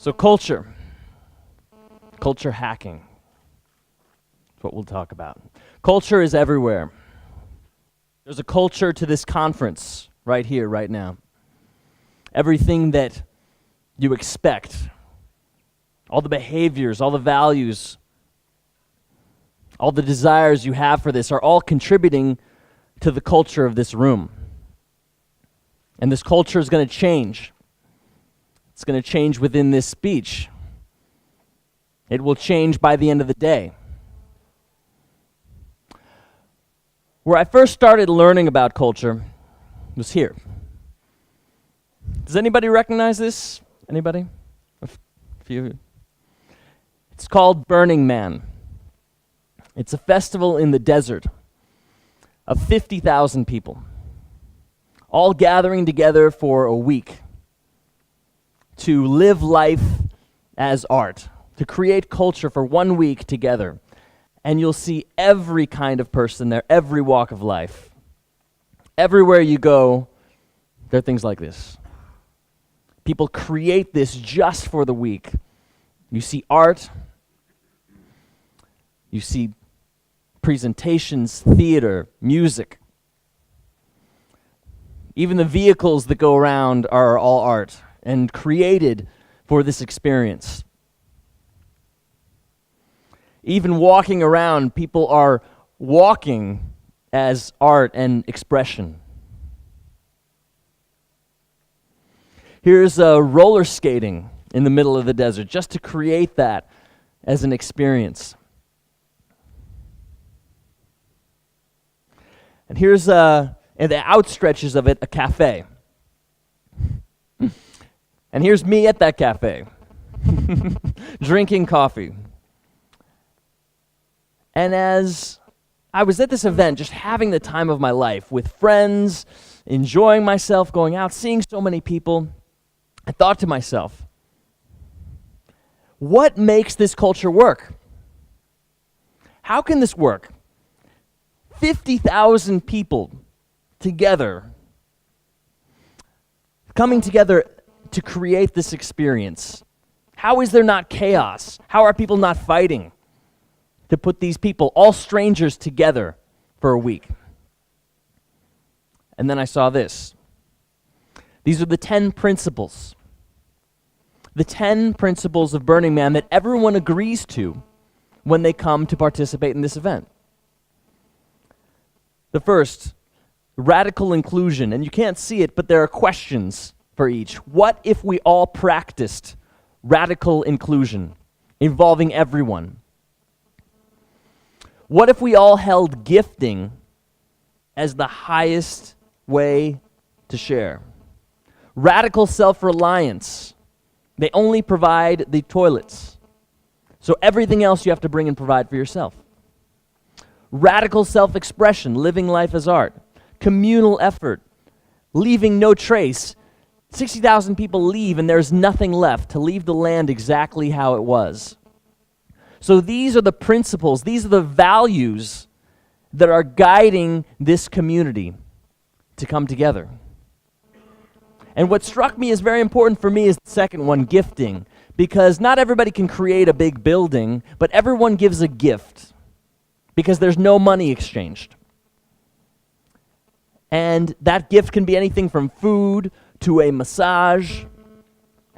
So culture hacking. That's what we'll talk about. Culture is everywhere. There's a culture to this conference right here, right now. Everything that you expect, all the behaviors, all the values, all the desires you have for this are all contributing to the culture of this room. And this culture is going to change. It's going to change within this speech. It will change by the end of the day. Where I first started learning about culture was here. Does anybody recognize this? Anybody? A few of you. It's called Burning Man. It's a festival in the desert of 50,000 people, all gathering together for a week to live life as art, to create culture for 1 week together. And you'll see every kind of person there, every walk of life. Everywhere you go, there are things like this. People create this just for the week. You see art, you see presentations, theater, music. Even the vehicles that go around are all art and created for this experience. Even walking around, people are walking as art and expression. Here's roller skating in the middle of the desert, just to create that as an experience. And here's, in the outstretches of it, a cafe. And here's me at that cafe, drinking coffee. And as I was at this event, just having the time of my life with friends, enjoying myself, going out, seeing so many people, I thought to myself, what makes this culture work? How can this work? 50,000 people together, coming together to create this experience. How is there not chaos? How are people not fighting to put these people, all strangers, together for a week? And then I saw this. These are the 10 principles. The 10 principles of Burning Man that everyone agrees to when they come to participate in this event. The first, radical inclusion. And you can't see it, but there are questions for each. What if we all practiced radical inclusion, involving everyone? What if we all held gifting as the highest way to share? Radical self-reliance. They only provide the toilets. So everything else you have to bring and provide for yourself. Radical self-expression, living life as art. Communal effort, leaving no trace. 60,000 people leave and there's nothing left to leave the land exactly how it was. So these are the principles, these are the values that are guiding this community to come together. And what struck me as very important for me is the second one, gifting. Because not everybody can create a big building, but everyone gives a gift. Because there's no money exchanged. And that gift can be anything from food to a massage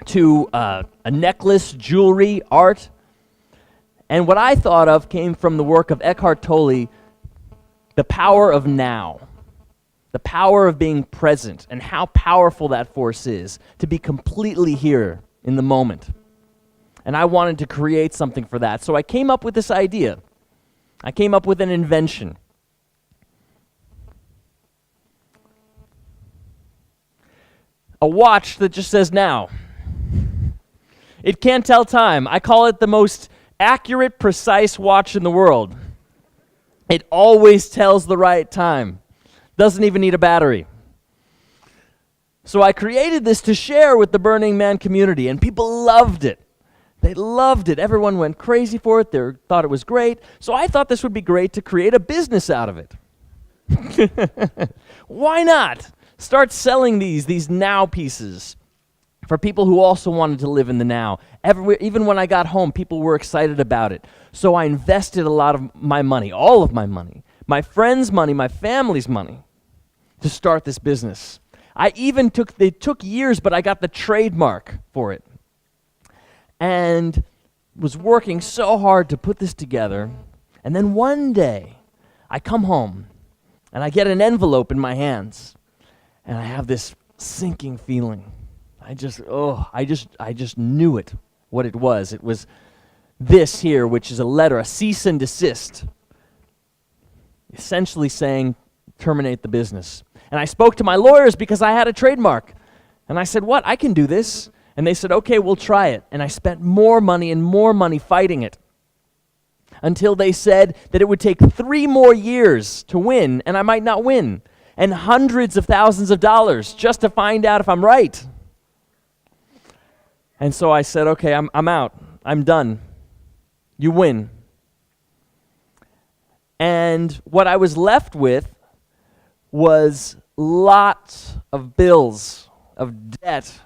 to a necklace, jewelry, art. And what I thought of came from the work of Eckhart Tolle, the power of now. The power of being present and how powerful that force is to be completely here in the moment. And I wanted to create something for that. So I came up with this idea. I came up with an invention. A watch that just says now. It can't tell time. I call it the most accurate, precise watch in the world. It always tells the right time. Doesn't even need a battery. So I created this to share with the Burning Man community, and people loved it. They loved it. Everyone went crazy for it. They thought it was great. So I thought this would be great to create a business out of it. Why not? Start selling these now pieces for people who also wanted to live in the now. Even when I got home, people were excited about it. So I invested a lot of my money, all of my money, my friends' money, my family's money, to start this business. They took years, but I got the trademark for it. And was working so hard to put this together. And then one day, I come home, and I get an envelope in my hands, and I have this sinking feeling. I just knew it, what it was. It was this here, which is a letter, a cease and desist, essentially saying, terminate the business. And I spoke to my lawyers because I had a trademark. And I said, what? I can do this. And they said, okay, we'll try it. And I spent more money fighting it until they said that it would take 3 more years to win, and I might not win, and hundreds of thousands of dollars just to find out if I'm right. And so I said, okay, I'm out. I'm done. You win. And what I was left with was lots of bills, of debt,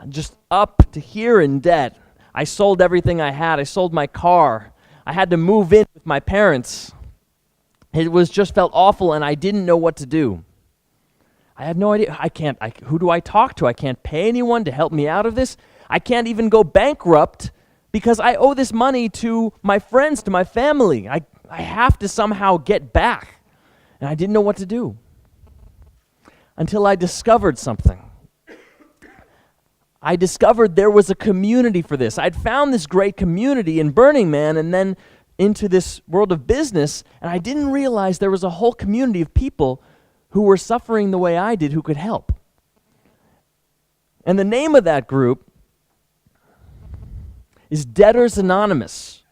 just up to here in debt. I sold everything I had. I sold my car. I had to move in with my parents. It just felt awful, and I didn't know what to do. I had no idea. Who do I talk to? I can't pay anyone to help me out of this. I can't even go bankrupt because I owe this money to my friends, to my family. I have to somehow get back. And I didn't know what to do until I discovered something. I discovered there was a community for this. I'd found this great community in Burning Man and then into this world of business, and I didn't realize there was a whole community of people who were suffering the way I did who could help. And the name of that group is Debtors Anonymous.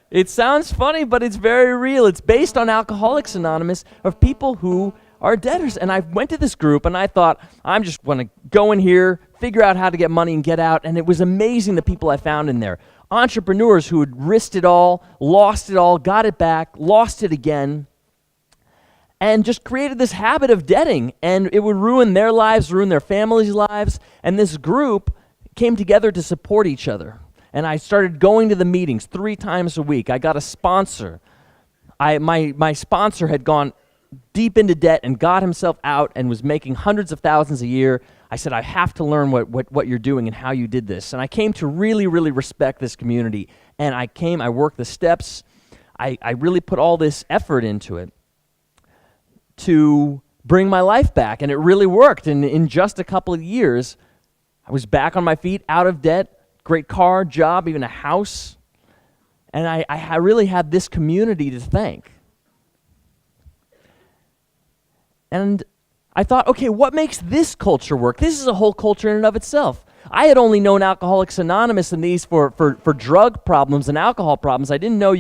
It sounds funny, but it's very real. It's based on Alcoholics Anonymous, of people who are debtors. And I went to this group and I thought, I'm just going to go in here, figure out how to get money and get out. And it was amazing, the people I found in there. Entrepreneurs who had risked it all, lost it all, got it back, lost it again, and just created this habit of debting. And it would ruin their lives, ruin their families' lives. And this group came together to support each other. And I started going to the meetings 3 times a week. I got a sponsor. My sponsor had gone deep into debt and got himself out and was making hundreds of thousands a year. I said, I have to learn what you're doing and how you did this. And I came to really, really respect this community. And I worked the steps. I really put all this effort into it to bring my life back. And it really worked. And in just a couple of years, I was back on my feet, out of debt, great car, job, even a house. And I really had this community to thank. And I thought, okay, what makes this culture work? This is a whole culture in and of itself. I had only known Alcoholics Anonymous and these for drug problems and alcohol problems. I didn't know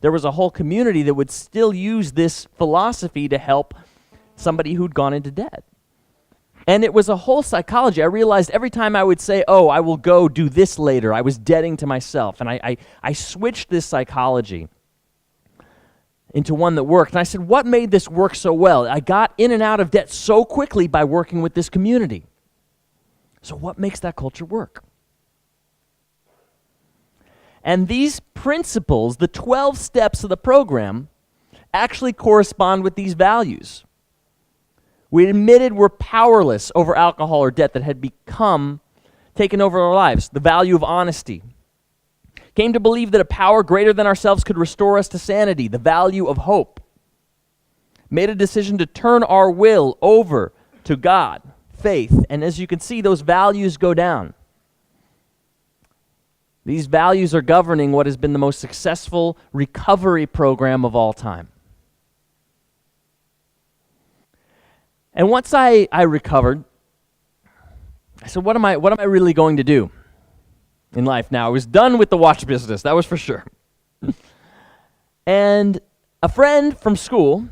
there was a whole community that would still use this philosophy to help somebody who'd gone into debt. And it was a whole psychology. I realized every time I would say, oh, I will go do this later, I was debting to myself. And I switched this psychology into one that worked. And I said, what made this work so well? I got in and out of debt so quickly by working with this community. So what makes that culture work? And these principles, the 12 steps of the program, actually correspond with these values. We admitted we're powerless over alcohol or debt that had taken over our lives. The value of honesty. Came to believe that a power greater than ourselves could restore us to sanity. The value of hope. Made a decision to turn our will over to God. Faith. And as you can see, those values go down. These values are governing what has been the most successful recovery program of all time. And once I recovered, I said, what am I really going to do in life now? I was done with the watch business, that was for sure. And a friend from school,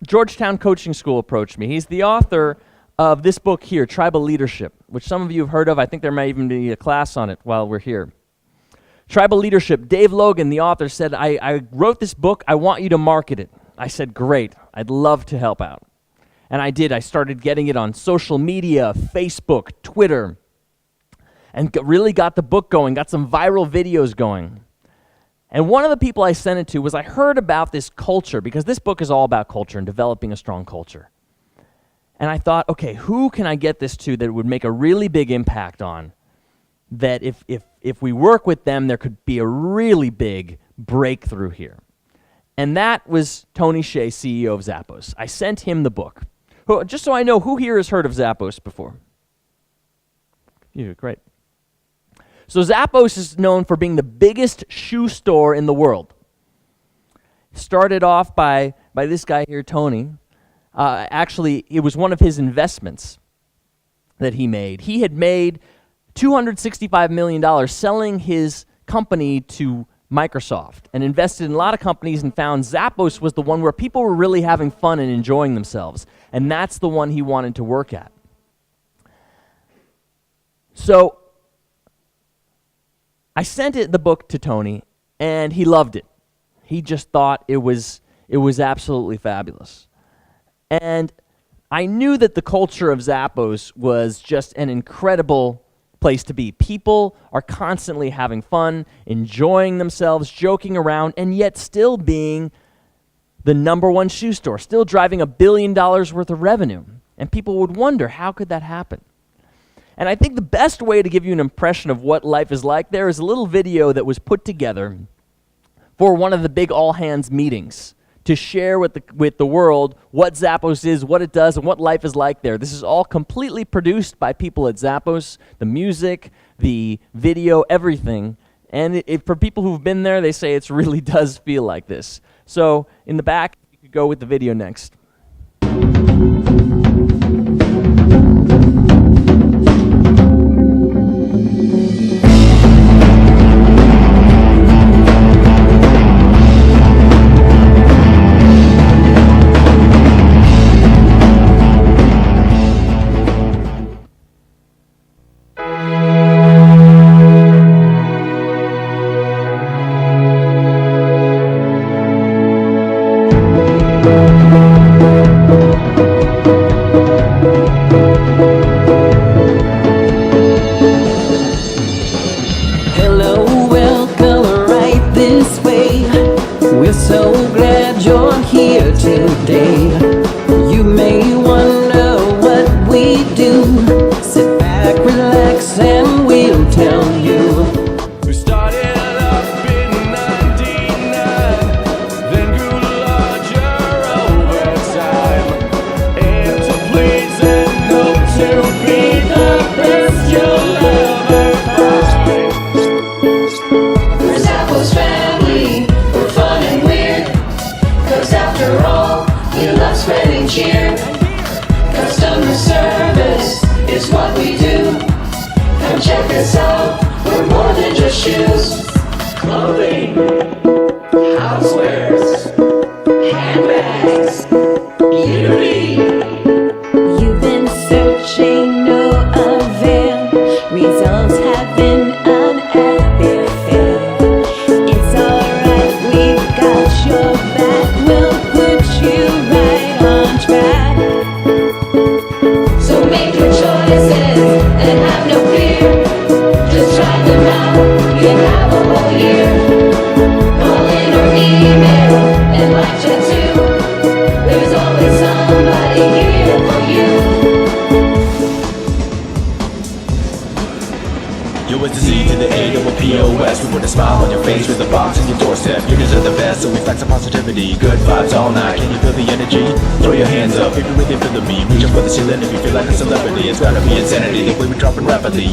Georgetown Coaching School, approached me. He's the author of this book here, Tribal Leadership, which some of you have heard of. I think there may even be a class on it while we're here. Tribal Leadership. Dave Logan, the author, said, I wrote this book. I want you to market it. I said, great. I'd love to help out. And I did. I started getting it on social media, Facebook, Twitter, and really got the book going, got some viral videos going. And one of the people I sent it to was I heard about this culture, because this book is all about culture and developing a strong culture. And I thought, okay, who can I get this to that would make a really big impact on? That if we work with them, there could be a really big breakthrough here. And that was Tony Hsieh, CEO of Zappos. I sent him the book. Just so I know, who here has heard of Zappos before? You, great. So Zappos is known for being the biggest shoe store in the world. Started off by this guy here, Tony. Actually, it was one of his investments that he made. He had made $265 million selling his company to Microsoft and invested in a lot of companies and found Zappos was the one where people were really having fun and enjoying themselves. And that's the one he wanted to work at. So I sent the book to Tony, and he loved it. He just thought it was absolutely fabulous. And I knew that the culture of Zappos was just an incredible place to be. People are constantly having fun, enjoying themselves, joking around, and yet still being the number one shoe store, still driving $1 billion worth of revenue. And people would wonder, how could that happen? And I think the best way to give you an impression of what life is like there is a little video that was put together for one of the big all-hands meetings to share with the world what Zappos is, what it does, and what life is like there. This is all completely produced by people at Zappos, the music, the video, everything. And for people who've been there, they say it really does feel like this. So in the back, you could go with the video next.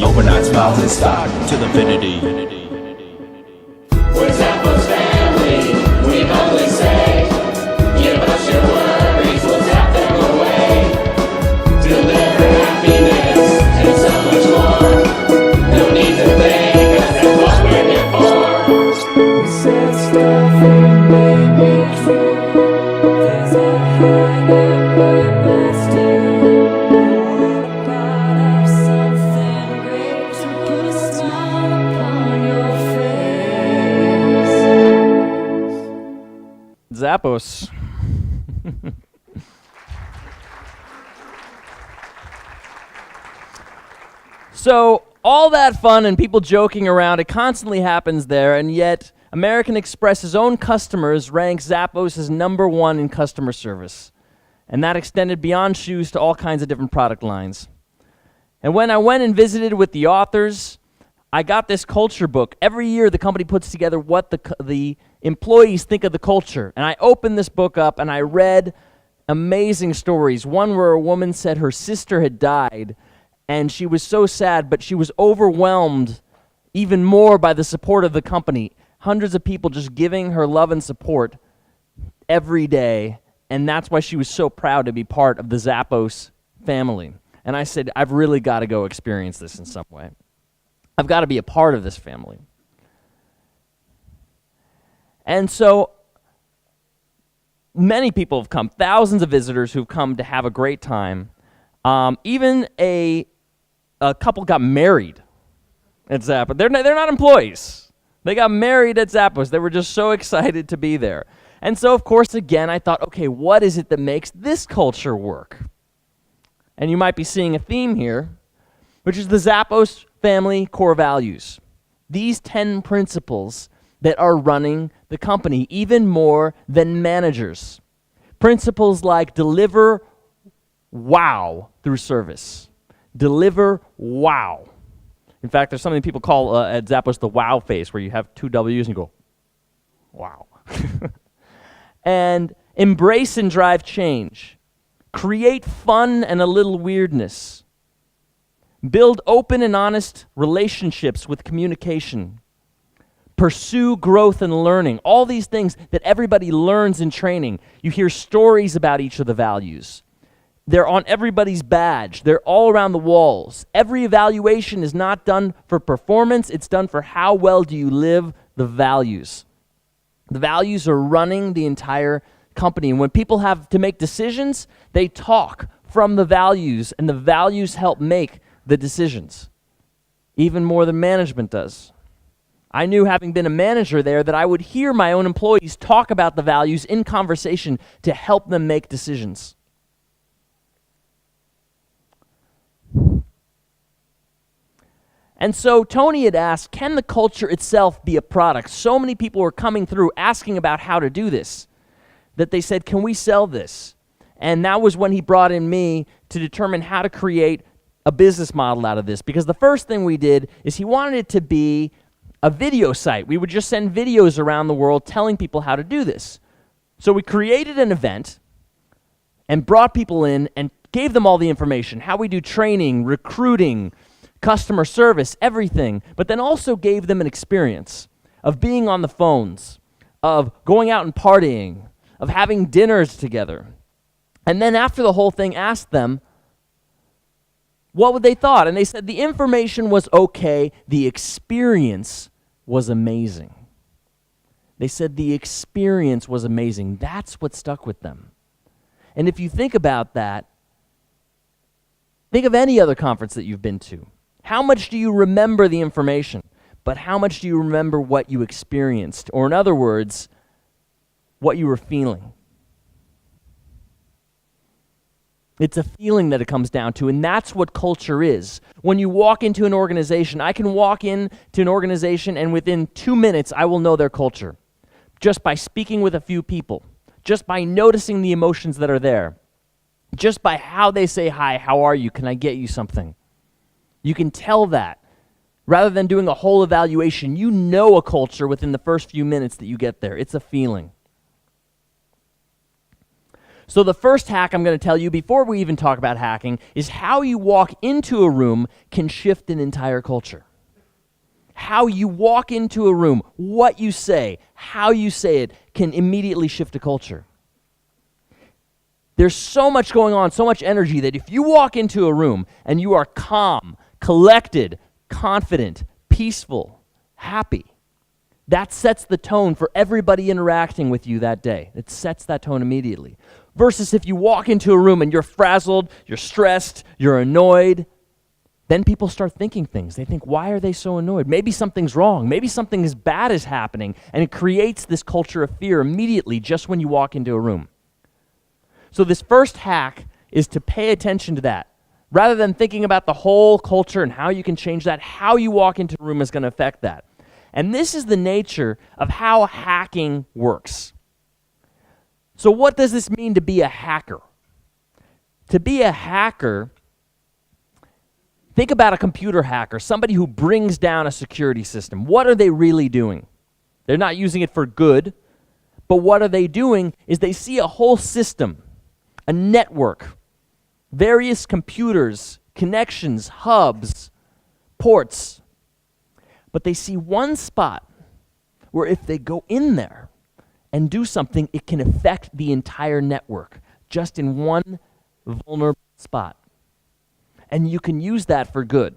Overnight smiles in stock till infinity. We're Zappos family. We boldly say, give us your worries, we'll tap them away. Deliver happiness and so much more. No need to think, 'cause that's what we're here for. We said stuff and made it true. There's a higher purpose to Zappos. So all that fun and people joking around, it constantly happens there, and yet American Express's own customers rank Zappos as #1 in customer service. And that extended beyond shoes to all kinds of different product lines. And when I went and visited with the authors, I got this culture book. Every year the company puts together what the employees think of the culture. And I opened this book up and I read amazing stories. One where a woman said her sister had died and she was so sad, but she was overwhelmed even more by the support of the company. Hundreds of people just giving her love and support every day. And that's why she was so proud to be part of the Zappos family. And I said, I've really got to go experience this in some way. I've got to be a part of this family. And so many people have come, thousands of visitors who've come to have a great time. Even a couple got married at Zappos. They're not employees. They got married at Zappos. They were just so excited to be there. And so, of course, again, I thought, okay, what is it that makes this culture work? And you might be seeing a theme here, which is the Zappos family core values. These 10 principles that are running the company, even more than managers. Principles like deliver wow through service. Deliver wow. In fact, there's something people call at Zappos the wow face, where you have 2 W's and you go, wow. And embrace and drive change. Create fun and a little weirdness. Build open and honest relationships with communication. Pursue growth and learning. All these things that everybody learns in training. You hear stories about each of the values. They're on everybody's badge. They're all around the walls. Every evaluation is not done for performance. It's done for how well do you live the values. The values are running the entire company. And when people have to make decisions, they talk from the values, and the values help make the decisions, even more than management does. I knew, having been a manager there, that I would hear my own employees talk about the values in conversation to help them make decisions. And so Tony had asked, can the culture itself be a product? So many people were coming through asking about how to do this, that they said, can we sell this? And that was when he brought in me to determine how to create a business model out of this. Because the first thing we did is he wanted it to be a video site. We would just send videos around the world telling people how to do this. So we created an event and brought people in and gave them all the information, how we do training, recruiting, customer service, everything, but then also gave them an experience of being on the phones, of going out and partying, of having dinners together. And then after the whole thing, asked them what would they thought. And they said the information was okay, the experience was amazing. They said the experience was amazing. That's what stuck with them. And if you think about that, think of any other conference that you've been to. How much do you remember the information? But how much do you remember what you experienced? Or in other words, what you were feeling? It's a feeling that it comes down to, and that's what culture is. When you walk into an organization, I can walk into an organization and within 2 minutes I will know their culture. Just by speaking with a few people. Just by noticing the emotions that are there. Just by how they say hi, how are you, can I get you something? You can tell that. Rather than doing a whole evaluation, you know a culture within the first few minutes that you get there. It's a feeling. So the first hack I'm going to tell you before we even talk about hacking is how you walk into a room can shift an entire culture. How you walk into a room, what you say, how you say it can immediately shift a culture. There's so much going on, so much energy that if you walk into a room and you are calm, collected, confident, peaceful, happy, that sets the tone for everybody interacting with you that day. It sets that tone immediately. Versus if you walk into a room and you're frazzled, you're stressed, you're annoyed, then people start thinking things. They think, why are they so annoyed? Maybe something's wrong. Maybe something as bad is happening. And it creates this culture of fear immediately just when you walk into a room. So this first hack is to pay attention to that. Rather than thinking about the whole culture and how you can change that, how you walk into a room is going to affect that. And this is the nature of how hacking works. So what does this mean to be a hacker? To be a hacker, think about a computer hacker, somebody who brings down a security system. What are they really doing? They're not using it for good, but what are they doing is they see a whole system, a network, various computers, connections, hubs, ports, but they see one spot where if they go in there and do something, it can affect the entire network just in one vulnerable spot. And you can use that for good.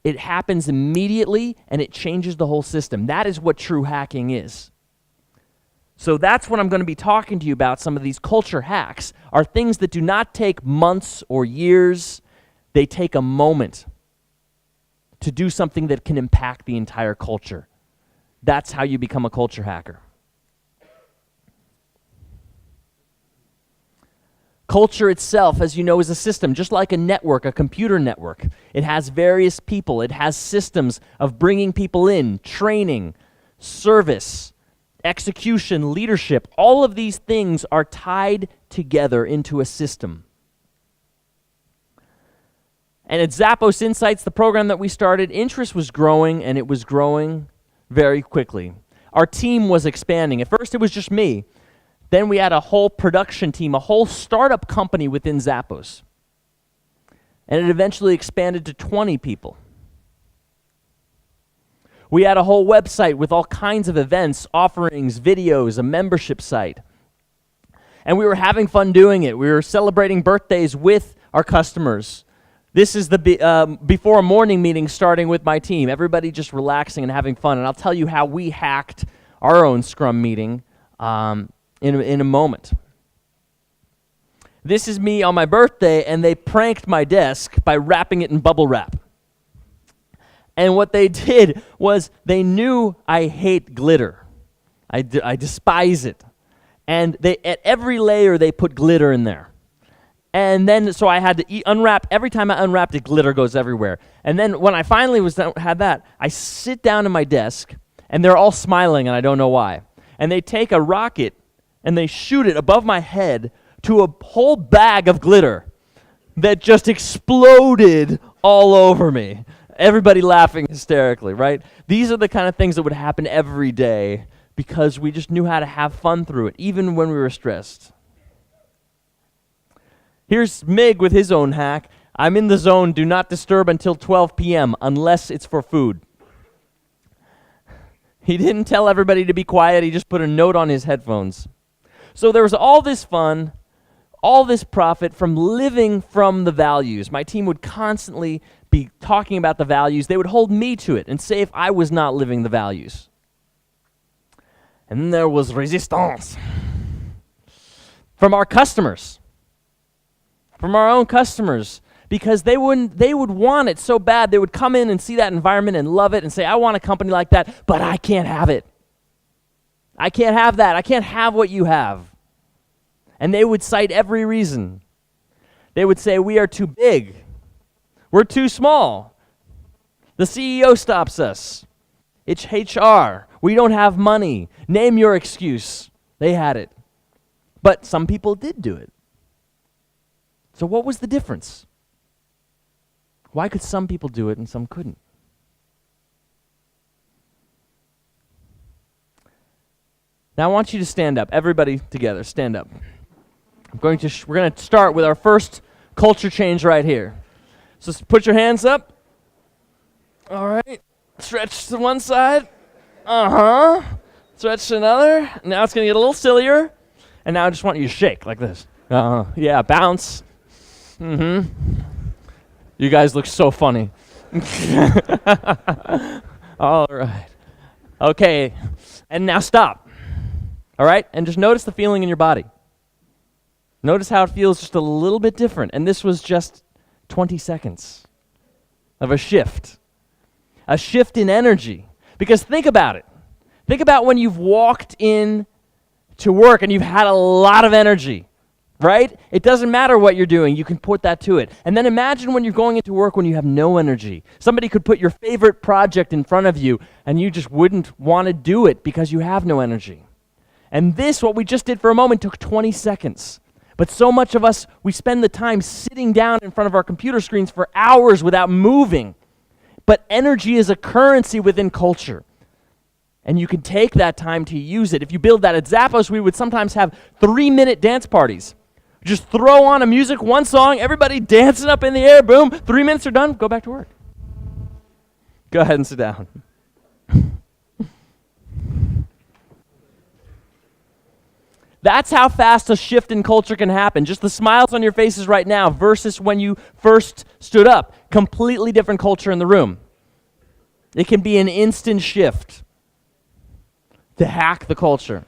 It happens immediately and it changes the whole system. That is what true hacking is. So that's what I'm going to be talking to you about. Some of these culture hacks are things that do not take months or years. They take a moment to do something that can impact the entire culture. That's how you become a culture hacker. Culture itself, as you know, is a system, just like a network, a computer network. It has various people. It has systems of bringing people in, training, service, execution, leadership. All of these things are tied together into a system. And at Zappos Insights, the program that we started, interest was growing, and it was growing very quickly. Our team was expanding. At first, it was just me. Then we had a whole production team, a whole startup company within Zappos. And it eventually expanded to 20 people. We had a whole website with all kinds of events, offerings, videos, a membership site. And we were having fun doing it. We were celebrating birthdays with our customers. This is the before a morning meeting starting with my team. Everybody just relaxing and having fun. And I'll tell you how we hacked our own Scrum meeting in a moment. This is me on my birthday, and they pranked my desk by wrapping it in bubble wrap. And what they did was they knew I hate glitter. I despise it. And at every layer, they put glitter in there. And then, so I had to unwrap. Every time I unwrapped it, glitter goes everywhere. And then when I finally had that, I sit down at my desk, and they're all smiling, and I don't know why. And they take a rocket, and they shoot it above my head to a whole bag of glitter that just exploded all over me. Everybody laughing hysterically, right? These are the kind of things that would happen every day because we just knew how to have fun through it, even when we were stressed. Here's Mig with his own hack. I'm in the zone, do not disturb until 12 p.m. unless it's for food. He didn't tell everybody to be quiet, he just put a note on his headphones. So there was all this fun, all this profit from living from the values. My team would constantly be talking about the values. They would hold me to it and say if I was not living the values. And then there was resistance from our customers, from our own customers, because they would want it so bad. They would come in and see that environment and love it and say, I want a company like that, but I can't have it. I can't have that. I can't have what you have. And they would cite every reason. They would say, we are too big. We're too small. The CEO stops us. It's HR. We don't have money. Name your excuse. They had it. But some people did do it. So what was the difference? Why could some people do it and some couldn't? Now I want you to stand up. Everybody together, stand up. We're going to start with our first culture change right here. So put your hands up. All right. Stretch to one side. Stretch to another. Now it's going to get a little sillier. And now I just want you to shake like this. Yeah, bounce. You guys look so funny. All right. Okay. And now stop. All right? And just notice the feeling in your body. Notice how it feels just a little bit different. And this was just 20 seconds of a shift in energy. Because think about it. Think about when you've walked in to work and you've had a lot of energy. right? It doesn't matter what you're doing. You can put that to it. And then imagine when you're going into work when you have no energy. Somebody could put your favorite project in front of you, and you just wouldn't want to do it because you have no energy. And this, what we just did for a moment, took 20 seconds. But so much of us, we spend the time sitting down in front of our computer screens for hours without moving. But energy is a currency within culture. And you can take that time to use it. If you build that at Zappos, we would sometimes have 3-minute dance parties. Just throw on a music, one song, everybody dancing up in the air, boom, 3 minutes are done, go back to work. Go ahead and sit down. That's how fast a shift in culture can happen. Just the smiles on your faces right now versus when you first stood up. Completely different culture in the room. It can be an instant shift to hack the culture.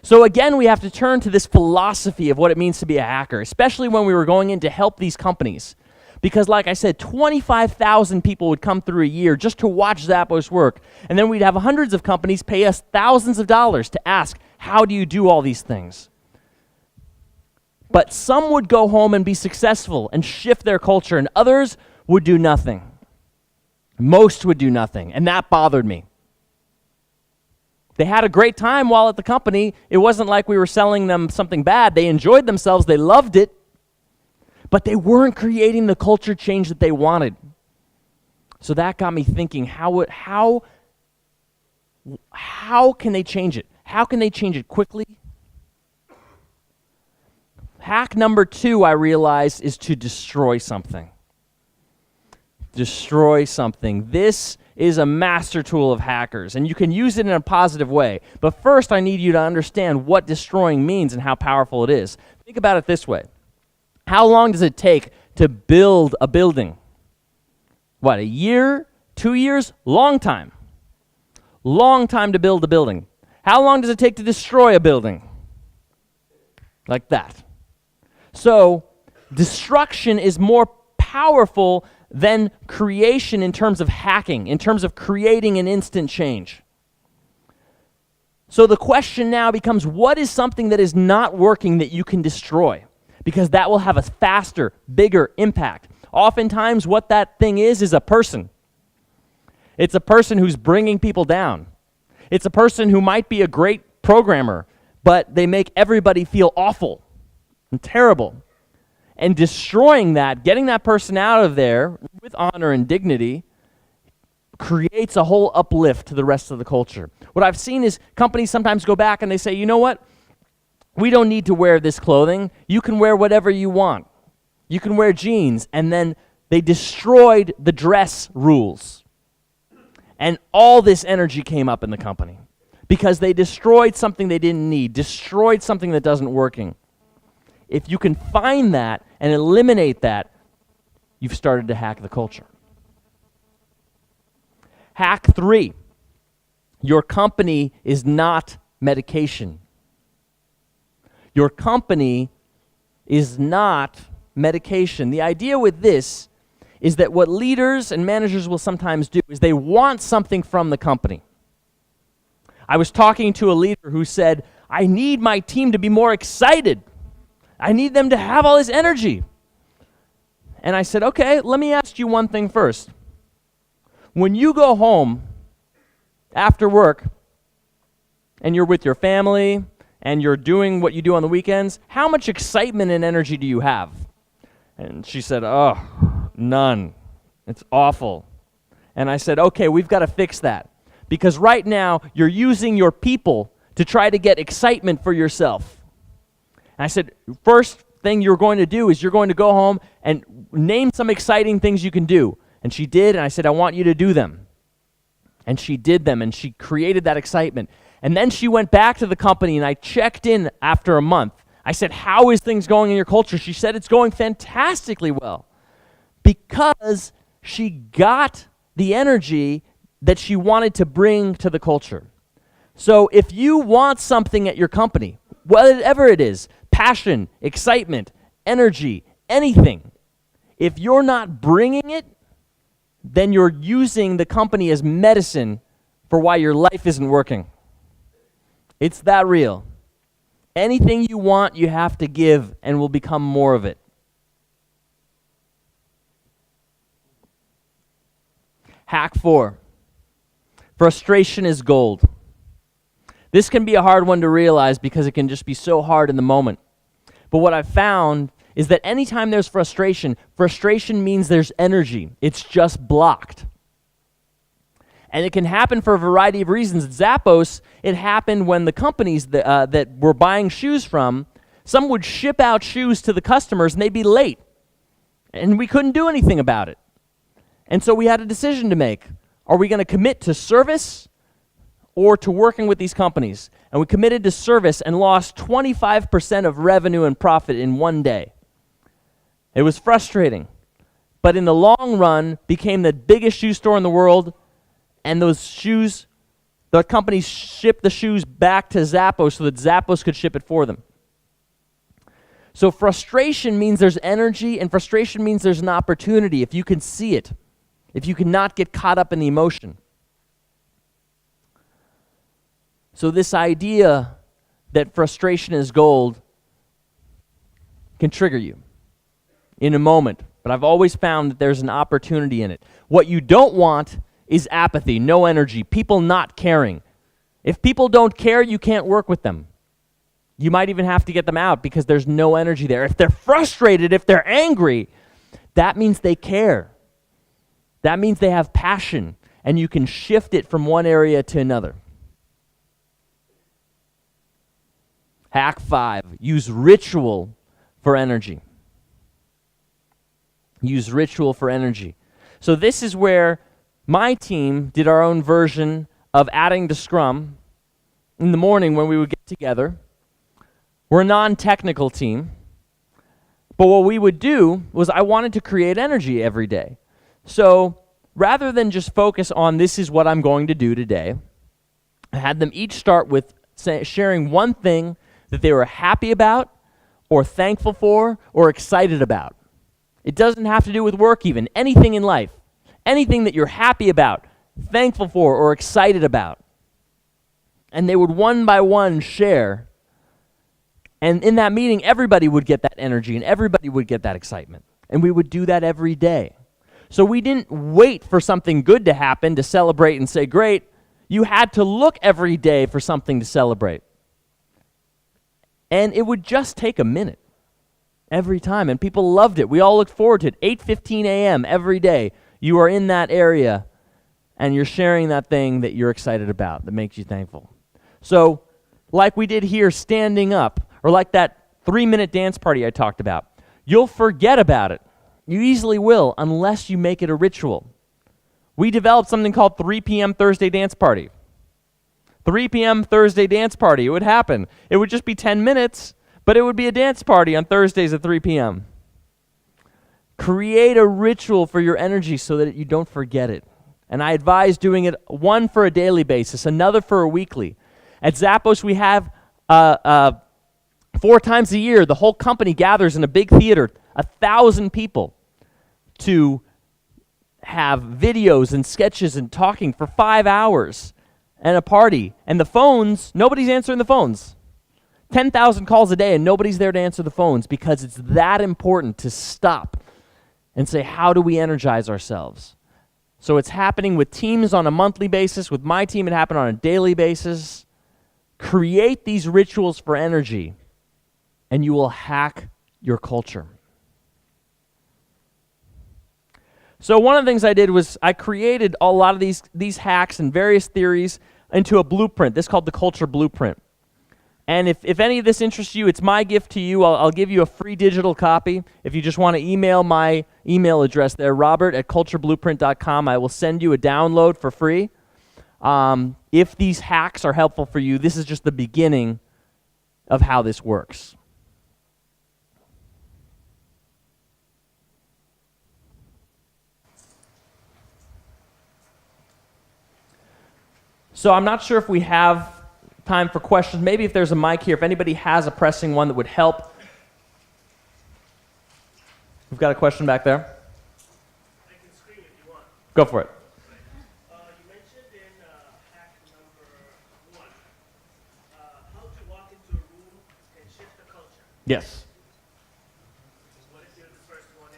So again, we have to turn to this philosophy of what it means to be a hacker, especially when we were going in to help these companies. Because like I said, 25,000 people would come through a year just to watch Zappos work. And then we'd have hundreds of companies pay us thousands of dollars to ask, how do you do all these things? But some would go home and be successful and shift their culture, and others would do nothing. Most would do nothing, and that bothered me. They had a great time while at the company. It wasn't like we were selling them something bad. They enjoyed themselves. They loved it. But they weren't creating the culture change that they wanted. So that got me thinking, how can they change it? How can they change it quickly? Hack number 2, I realized, is to destroy something. Destroy something. This is a master tool of hackers, and you can use it in a positive way. But first, I need you to understand what destroying means and how powerful it is. Think about it this way. How long does it take to build a building? What, a year? 2 years? Long time. Long time to build a building. How long does it take to destroy a building? Like that. So, destruction is more powerful than creation in terms of hacking, in terms of creating an instant change. So the question now becomes, what is something that is not working that you can destroy? Because that will have a faster, bigger impact. Oftentimes what that thing is a person. It's a person who's bringing people down. It's a person who might be a great programmer, but they make everybody feel awful and terrible. And destroying that, getting that person out of there with honor and dignity, creates a whole uplift to the rest of the culture. What I've seen is companies sometimes go back and they say, you know what? We don't need to wear this clothing. You can wear whatever you want. You can wear jeans. And then they destroyed the dress rules. And all this energy came up in the company because they destroyed something they didn't need, destroyed something that doesn't working. If you can find that and eliminate that, you've started to hack the culture. Hack 3. Your company is not medication. Your company is not medication. The idea with this is that what leaders and managers will sometimes do is they want something from the company. I was talking to a leader who said, I need my team to be more excited. I need them to have all this energy. And I said, okay, let me ask you one thing first. When you go home after work and you're with your family and you're doing what you do on the weekends, how much excitement and energy do you have? And she said, oh, none. It's awful. And I said, okay, we've got to fix that. Because right now, you're using your people to try to get excitement for yourself. And I said, first thing you're going to do is you're going to go home and name some exciting things you can do. And she did, and I said, I want you to do them. And she did them, and she created that excitement. And then she went back to the company, and I checked in after a month. I said, how is things going in your culture? She said, it's going fantastically well. Because she got the energy that she wanted to bring to the culture. So if you want something at your company, whatever it is, passion, excitement, energy, anything, if you're not bringing it, then you're using the company as medicine for why your life isn't working. It's that real. Anything you want, you have to give, and will become more of it. Hack 4. Frustration is gold. This can be a hard one to realize because it can just be so hard in the moment. But what I've found is that anytime there's frustration, frustration means there's energy. It's just blocked. And it can happen for a variety of reasons. At Zappos, it happened when the companies that we're buying shoes from, some would ship out shoes to the customers and they'd be late. And we couldn't do anything about it. And so we had a decision to make. Are we going to commit to service or to working with these companies? And we committed to service and lost 25% of revenue and profit in one day. It was frustrating. But in the long run, became the biggest shoe store in the world. And those shoes, the companies shipped the shoes back to Zappos so that Zappos could ship it for them. So frustration means there's energy, and frustration means there's an opportunity if you can see it, if you cannot get caught up in the emotion. So this idea that frustration is gold can trigger you in a moment, but I've always found that there's an opportunity in it. What you don't want is apathy, no energy, people not caring. If people don't care, you can't work with them. You might even have to get them out because there's no energy there. If they're frustrated, if they're angry, that means they care. That means they have passion, and you can shift it from one area to another. Hack 5, use ritual for energy. Use ritual for energy. So this is where my team did our own version of adding to Scrum in the morning when we would get together. We're a non-technical team, but what we would do was I wanted to create energy every day. So rather than just focus on this is what I'm going to do today, I had them each start with sharing one thing that they were happy about or thankful for or excited about. It doesn't have to do with work even, anything in life. Anything that you're happy about, thankful for, or excited about. And they would one by one share. And in that meeting, everybody would get that energy and everybody would get that excitement. And we would do that every day. So we didn't wait for something good to happen to celebrate and say, great. You had to look every day for something to celebrate. And it would just take a minute every time. And people loved it. We all looked forward to it. 8:15 a.m. every day. You are in that area and you're sharing that thing that you're excited about, that makes you thankful. So, like we did here, standing up, or like that 3-minute dance party I talked about, you'll forget about it. You easily will, unless you make it a ritual. We developed something called 3 p.m. Thursday dance party. 3 p.m. Thursday dance party, it would happen. It would just be 10 minutes, but it would be a dance party on Thursdays at 3 p.m. Create a ritual for your energy so that you don't forget it. And I advise doing it one for a daily basis, another for a weekly. At Zappos, we have 4 times a year, the whole company gathers in a big theater, 1,000 people, to have videos and sketches and talking for 5 hours and a party. And the phones, nobody's answering the phones. 10,000 calls a day and nobody's there to answer the phones because it's that important to stop and say, how do we energize ourselves? So it's happening with teams on a monthly basis. With my team, it happened on a daily basis. Create these rituals for energy, and you will hack your culture. So one of the things I did was I created a lot of these hacks and various theories into a blueprint. This is called the Culture Blueprint. And if any of this interests you, it's my gift to you. I'll give you a free digital copy. If you just want to email my email address there, robert@cultureblueprint.com, I will send you a download for free. If these hacks are helpful for you, this is just the beginning of how this works. So I'm not sure if we have time for questions. Maybe if there's a mic here, if anybody has a pressing one that would help. We've got a question back there. I can scream if you want. Go for it. You mentioned in hack number 1 how to walk into a room Yes. What if you're the first one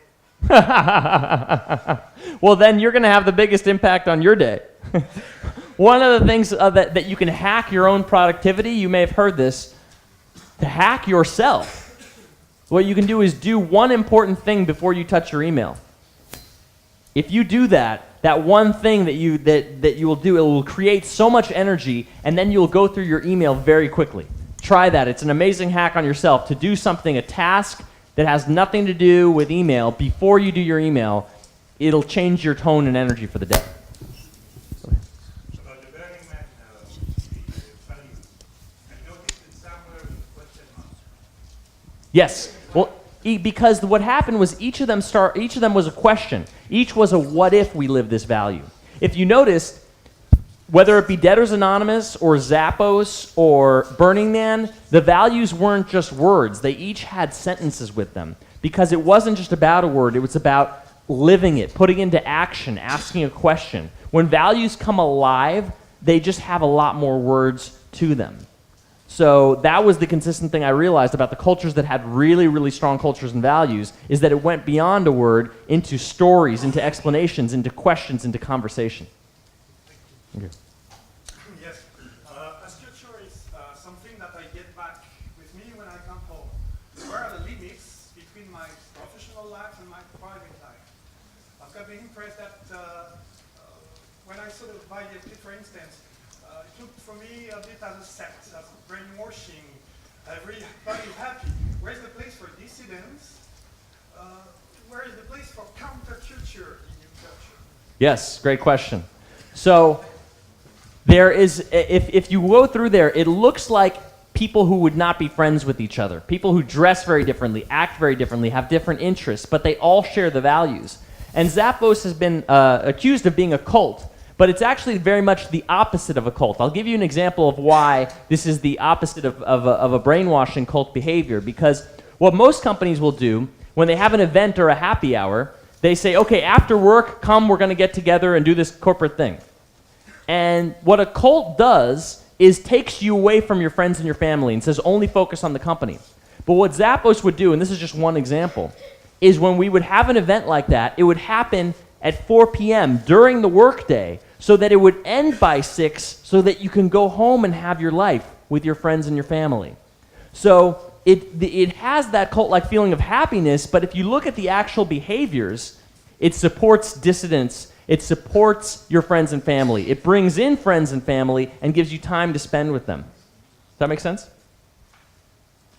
in? Well, then you're going to have the biggest impact on your day. One of the things that you can hack your own productivity, you may have heard this, to hack yourself. What you can do is do one important thing before you touch your email. If you do that one thing that you will do, it will create so much energy, and then you'll go through your email very quickly. Try that. It's an amazing hack on yourself to do something, a task that has nothing to do with email before you do your email. It'll change your tone and energy for the day. About the Burning Man the value, I noticed it somewhere in question mark. Yes. Well, because what happened was each of them was a question. Each was a what if we live this value. If you noticed, whether it be Debtors Anonymous or Zappos or Burning Man, the values weren't just words. They each had sentences with them because it wasn't just about a word. It was about living it, putting into action, asking a question. When values come alive, they just have a lot more words to them. So that was the consistent thing I realized about the cultures that had really, really strong cultures and values, is that it went beyond a word into stories, into explanations, into questions, into conversation. Okay. Yes, as culture is something that I get back with me when I come home. Where are the limits between my professional life and my private life? I've got the impression that when I saw the video clip, for instance, it looked for me a bit as a sect, as brainwashing, everybody happy. Where's the place for dissidents? Where is the place for counterculture in your culture? Yes, great question. So there is, if you go through there, it looks like people who would not be friends with each other, people who dress very differently, act very differently, have different interests, but they all share the values. And Zappos has been accused of being a cult, but it's actually very much the opposite of a cult. I'll give you an example of why this is the opposite of a brainwashing cult behavior, because what most companies will do when they have an event or a happy hour, they say, okay, after work, come, we're going to get together and do this corporate thing. And what a cult does is takes you away from your friends and your family and says only focus on the company. But what Zappos would do, and this is just one example, is when we would have an event like that, it would happen at 4 p.m. during the workday so that it would end by 6 so that you can go home and have your life with your friends and your family. So it has that cult-like feeling of happiness, but if you look at the actual behaviors, it supports dissidents. It supports your friends and family. It brings in friends and family and gives you time to spend with them. Does that make sense?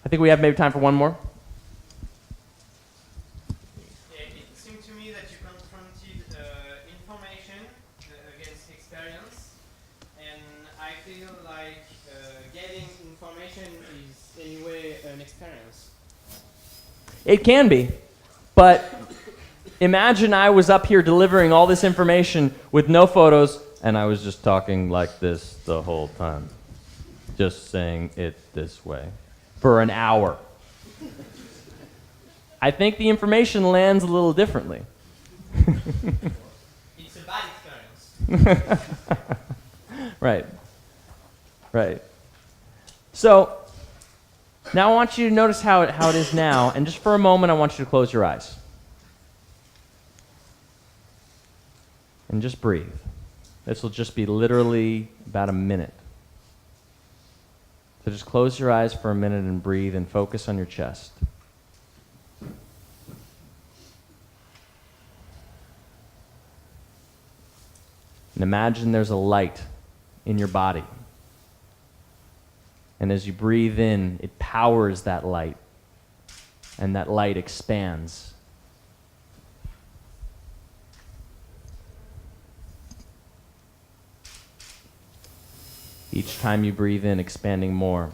I think we have maybe time for one more. It seemed to me that you confronted information against experience, and I feel like getting information is anyway an experience. It can be, but imagine I was up here delivering all this information with no photos, and I was just talking like this the whole time, just saying it this way for an hour. I think the information lands a little differently. It's a bad experience. Right. Right. So now I want you to notice how it is now, and just for a moment I want you to close your eyes. And just breathe. This will just be literally about a minute. So just close your eyes for a minute and breathe and focus on your chest. And imagine there's a light in your body. And as you breathe in, it powers that light. And that light expands. Each time you breathe in, expanding more.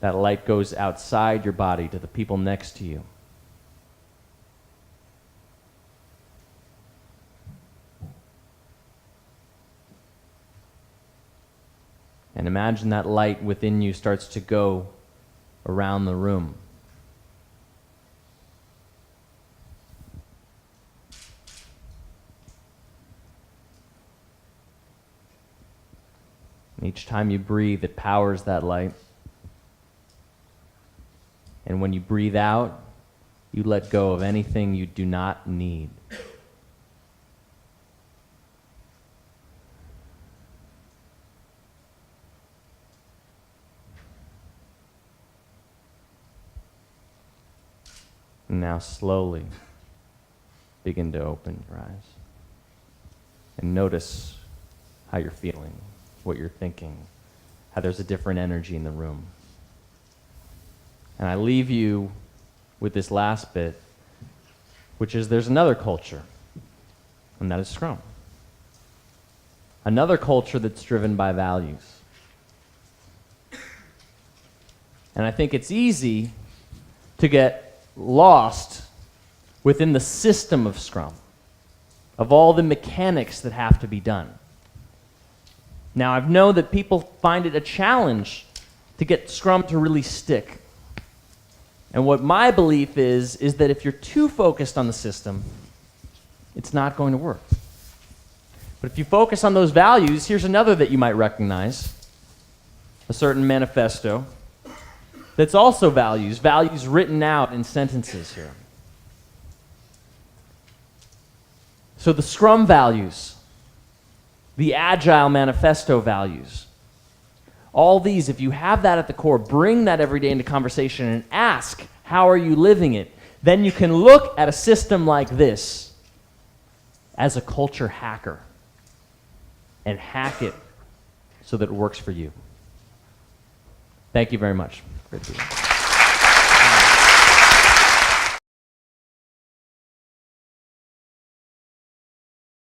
That light goes outside your body to the people next to you. And imagine that light within you starts to go around the room. And each time you breathe, it powers that light. And when you breathe out, you let go of anything you do not need. And now slowly begin to open your eyes. And notice how you're feeling, what you're thinking, how there's a different energy in the room. And I leave you with this last bit, which is there's another culture, and that is Scrum. Another culture that's driven by values. And I think it's easy to get lost within the system of Scrum, of all the mechanics that have to be done. Now, I know that people find it a challenge to get Scrum to really stick. And what my belief is that if you're too focused on the system, it's not going to work. But if you focus on those values, here's another that you might recognize, a certain manifesto that's also values written out in sentences here. So the Scrum values, the Agile Manifesto values, all these, if you have that at the core, bring that every day into conversation and ask, how are you living it? Then you can look at a system like this as a culture hacker and hack it so that it works for you. Thank you very much. Great to be here.